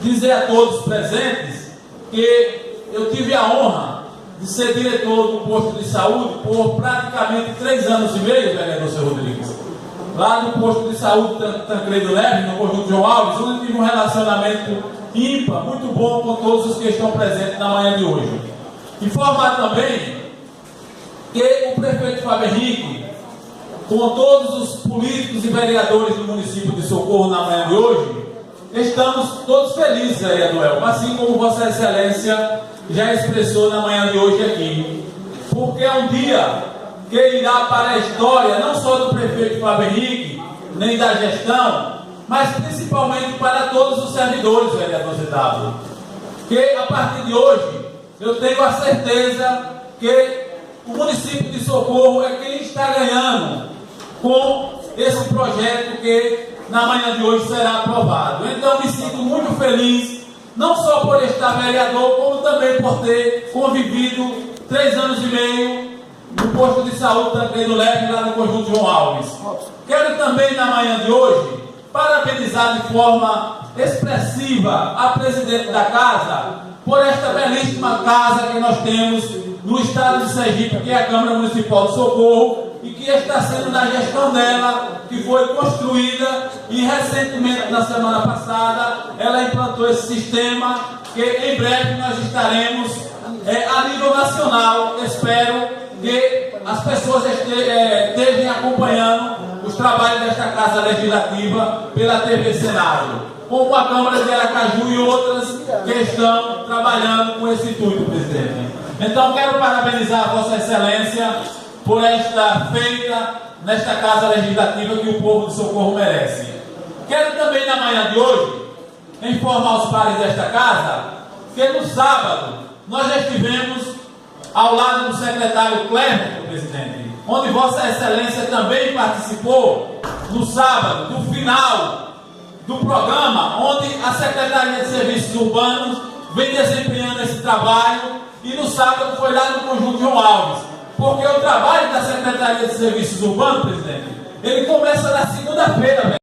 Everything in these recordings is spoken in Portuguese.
Dizer a todos presentes que eu tive a honra de ser diretor do posto de saúde por praticamente 3 anos e meio, vereador Seu Rodrigues. Lá no posto de saúde Tancredo Neves, no conjunto João Alves, onde tive um relacionamento ímpar, muito bom com todos os que estão presentes na manhã de hoje. Informar também que o prefeito Fábio Henrique, com todos os políticos e vereadores do município de Socorro na manhã de hoje, estamos todos felizes, vereador Elmo, assim como Vossa Excelência já expressou na manhã de hoje aqui, porque é um dia que irá para a história, não só do prefeito Fábio Henrique, nem da gestão, mas principalmente para todos os servidores, vereador ZW. Que a partir de hoje, eu tenho a certeza que o município de Socorro é quem está ganhando com esse projeto que na manhã de hoje será aprovado. Então me sinto muito feliz, não só por estar vereador, como também por ter convivido 3 anos e meio no posto de saúde Tancredo Neves, lá no conjunto João Alves. Quero também na manhã de hoje parabenizar de forma expressiva a presidente da casa por esta belíssima casa que nós temos no estado de Sergipe, que é a Câmara Municipal de Socorro, e que está sendo na gestão dela, que foi construída, e recentemente, na semana passada, ela implantou esse sistema, que em breve nós estaremos a nível nacional. Espero que as pessoas estejam acompanhando os trabalhos desta Casa Legislativa pela TV Senado, como a Câmara de Aracaju e outras que estão trabalhando com esse intuito, presidente. Então, quero parabenizar a Vossa Excelência por esta feita nesta Casa Legislativa que o povo de Socorro merece. Quero também, na manhã de hoje, informar os pares desta casa que no sábado nós já estivemos ao lado do secretário Clermont, presidente, onde Vossa Excelência também participou no sábado, do final do programa, onde a Secretaria de Serviços Urbanos vem desempenhando esse trabalho, e no sábado foi lá no conjunto João Alves, porque o trabalho da Secretaria de Serviços Urbanos, presidente, ele começa na segunda-feira,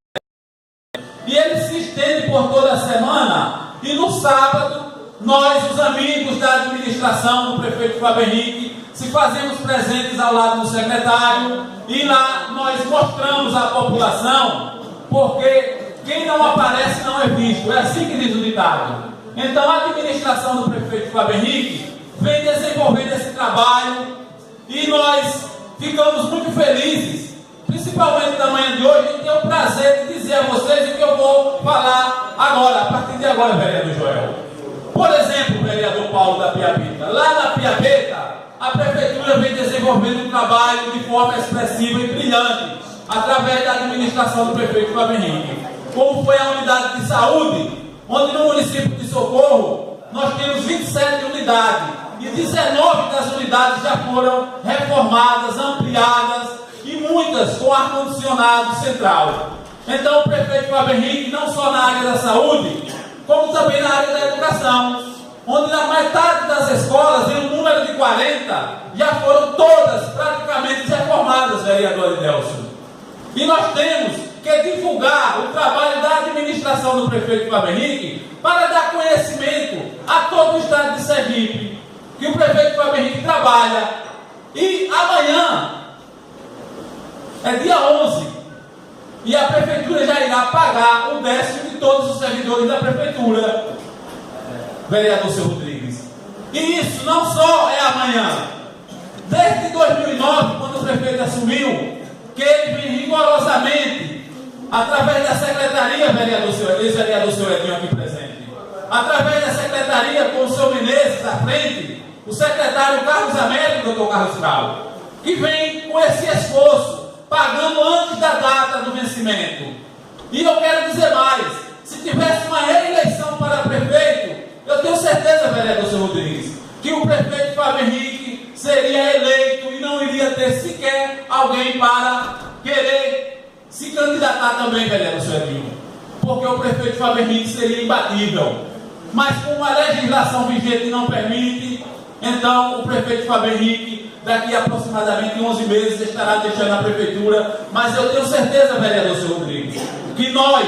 e ele se estende por toda a semana, e no sábado, nós, os amigos da administração do prefeito Fábio Henrique, se fazemos presentes ao lado do secretário, e lá nós mostramos à população, porque quem não aparece não é visto, é assim que diz o ditado. Então a administração do prefeito Fábio Henrique vem desenvolvendo esse trabalho, e nós ficamos muito felizes, principalmente na manhã de hoje, em ter o prazer de dizer a vocês o que eu vou falar agora, a partir de agora, vereador Joel. Por exemplo, vereador Paulo da Piabeta, lá na Piabeta, a prefeitura vem desenvolvendo um trabalho de forma expressiva e brilhante, através da administração do prefeito Fábio Henrique, como foi a unidade de saúde, onde no município de Socorro nós temos 27 unidades, e 19 das unidades já foram reformadas, ampliadas, e muitas com ar-condicionado central. Então o prefeito Fábio Henrique, não só na área da saúde, como também na área da educação, onde na metade das escolas, em um número de 40, já foram todas praticamente reformadas, vereador Idelson. E nós temos que divulgar o trabalho da administração do prefeito Fábio Henrique para dar conhecimento a todo o estado de Sergipe que o prefeito Fábio Henrique trabalha. E amanhã é dia 11 e a prefeitura já irá pagar o 10º de todos os servidores da prefeitura, vereador Seu Rodrigues. E isso não só é amanhã. Desde 2009, quando o prefeito assumiu, que ele vem rigorosamente, através da secretaria, vereador Seu Edinho aqui presente, através da secretaria com o seu Menezes à frente, o secretário Carlos Américo, doutor Carlos Cal, que vem com esse esforço, pagando antes da data do vencimento. E eu quero dizer mais, se tivesse uma reeleição para prefeito, eu tenho certeza, vereador Seu Rodrigues, que o prefeito Fábio Henrique seria eleito e não iria ter sequer alguém para querer se candidatar também, vereador Seu Edinho, porque o prefeito Fábio Henrique seria imbatível. Mas como a legislação vigente não permite, então o prefeito Fábio Henrique, daqui a aproximadamente 11 meses, estará deixando a prefeitura. Mas eu tenho certeza, vereador Seu Rodrigues, que nós,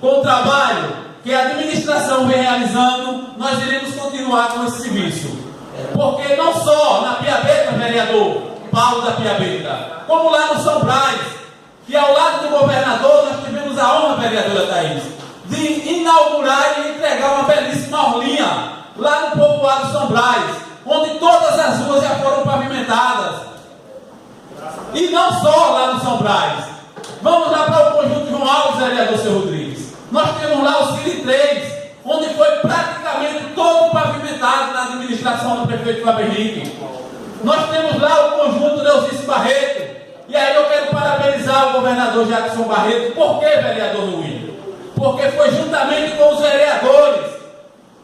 com o trabalho que a administração vem realizando, nós iremos continuar com esse serviço. Porque não só na Piabeta, vereador Paulo da Piabeta, como lá no São Brás, que ao lado do governador nós tivemos a honra, vereadora Thaís, de inaugurar e entregar uma belíssima orlinha lá no povoado São Brás, onde todas as ruas já foram pavimentadas. E não só lá no São Brás. Vamos lá para o conjunto João Alves, vereador Seu Rodrigues. Nós temos lá o Cine 3, onde foi praticamente todo pavimentado na administração do prefeito Fábio Henrique. Nós temos lá o conjunto Neuzice Barreto. E aí eu quero parabenizar o governador Jackson Barreto. Por que, vereador Luiz? Porque foi juntamente com os vereadores,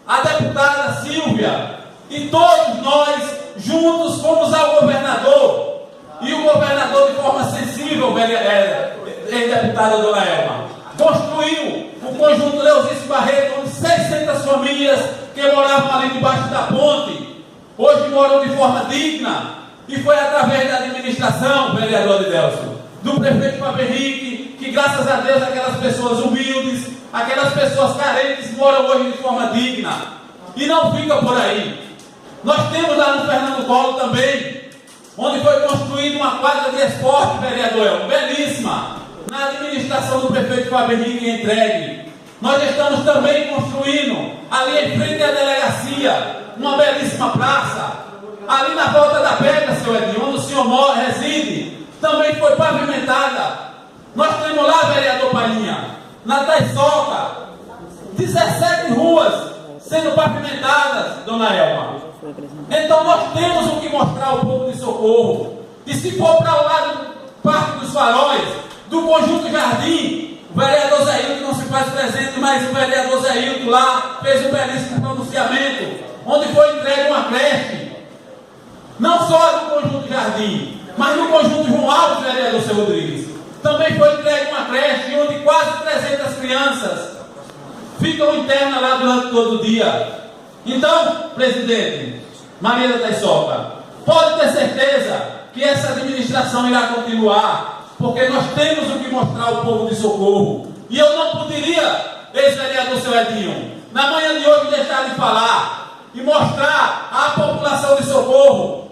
a deputada Silvia, e todos nós juntos fomos ao governador. E o governador, de forma sensível, deputada Dona Elma, construiu o conjunto Neuzice Barreto, onde 600 famílias que moravam ali debaixo da ponte, hoje moram de forma digna. E foi através da administração, vereador Adelson, do prefeito Fábio Henrique, que graças a Deus aquelas pessoas humildes, aquelas pessoas carentes moram hoje de forma digna. E não fica por aí. Nós temos lá no Fernando Collor também, onde foi construída uma quadra de esporte, vereador Elmo, belíssima, na administração do prefeito Fábio Henrique entregue. Nós estamos também construindo, ali em frente à delegacia, uma belíssima praça. Ali na volta da pedra, seu Edinho, onde o senhor reside, também foi pavimentada. Nós temos lá, vereador Palhinha, na Taiçoca, 17 ruas sendo pavimentadas, dona Elma. Então nós temos o que mostrar ao povo de Socorro. E se for para o lado do Parque dos Faróis, do Conjunto Jardim, o vereador Zé Hilton não se faz presente, mas o vereador Zé Hilton lá fez um belíssimo pronunciamento, onde foi entregue uma creche. Não só no Conjunto Jardim, mas no Conjunto João Alves, vereador Seu Rodrigues. Também foi entregue uma creche onde quase 300 crianças ficam internas lá durante todo o dia. Então, presidente, Maria da Taiçoca, pode ter certeza que essa administração irá continuar, porque nós temos o que mostrar ao povo de Socorro. E eu não poderia, ex-vereador Seu Edinho, na manhã de hoje deixar de falar e mostrar à população de Socorro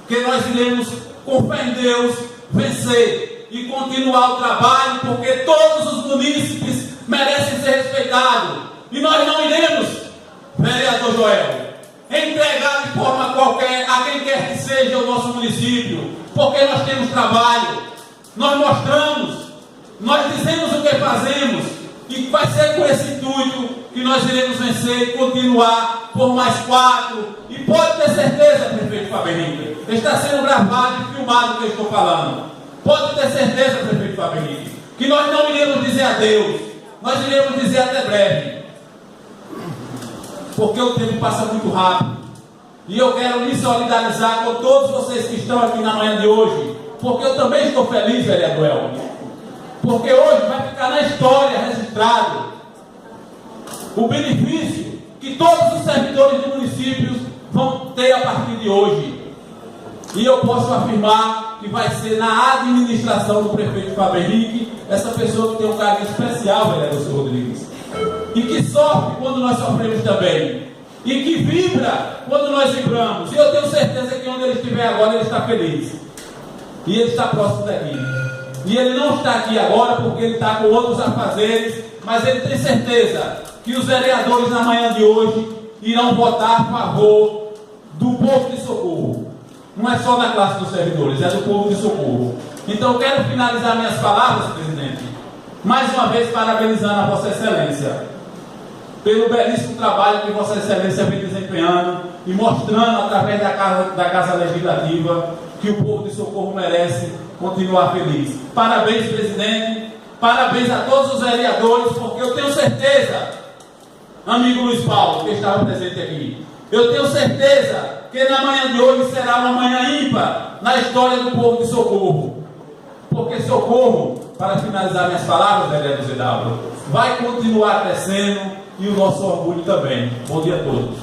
que nós iremos, com fé em Deus, vencer e continuar o trabalho, porque todos os munícipes merecem ser respeitados. E nós não iremos, vereador Joel, entregar de forma qualquer a quem quer que seja o nosso município, porque nós temos trabalho, nós mostramos, nós dizemos o que fazemos, e vai ser com esse intuito que nós iremos vencer e continuar por mais 4. E pode ter certeza, prefeito Fábio Henrique, está sendo gravado e filmado o que eu estou falando. Pode ter certeza, prefeito Fábio Henrique, que nós não iremos dizer adeus, nós iremos dizer até breve. Porque o tempo passa muito rápido. E eu quero me solidarizar com todos vocês que estão aqui na manhã de hoje, porque eu também estou feliz, vereador Elmo, porque hoje vai ficar na história registrado o benefício que todos os servidores de municípios vão ter a partir de hoje. E eu posso afirmar que vai ser na administração do prefeito Fábio Henrique, essa pessoa que tem um carinho especial, vereador Seu Rodrigues, e que sofre quando nós sofremos também, e que vibra quando nós vibramos. E eu tenho certeza que onde ele estiver agora, ele está feliz. E ele está próximo daqui. E ele não está aqui agora porque ele está com outros afazeres, mas ele tem certeza que os vereadores na manhã de hoje irão votar a favor do povo de Socorro. Não é só na classe dos servidores, é do povo de Socorro. Então eu quero finalizar minhas palavras, presidente, mais uma vez parabenizando a Vossa Excelência pelo belíssimo trabalho que Vossa Excelência vem desempenhando e mostrando através da Casa Legislativa que o povo de Socorro merece continuar feliz. Parabéns, presidente, parabéns a todos os vereadores, porque eu tenho certeza, amigo Luiz Paulo, que estava presente aqui, eu tenho certeza que na manhã de hoje será uma manhã ímpar na história do povo de Socorro. Porque Socorro, para finalizar minhas palavras, vereador Zedaldo, vai continuar crescendo e o nosso orgulho também. Bom dia a todos.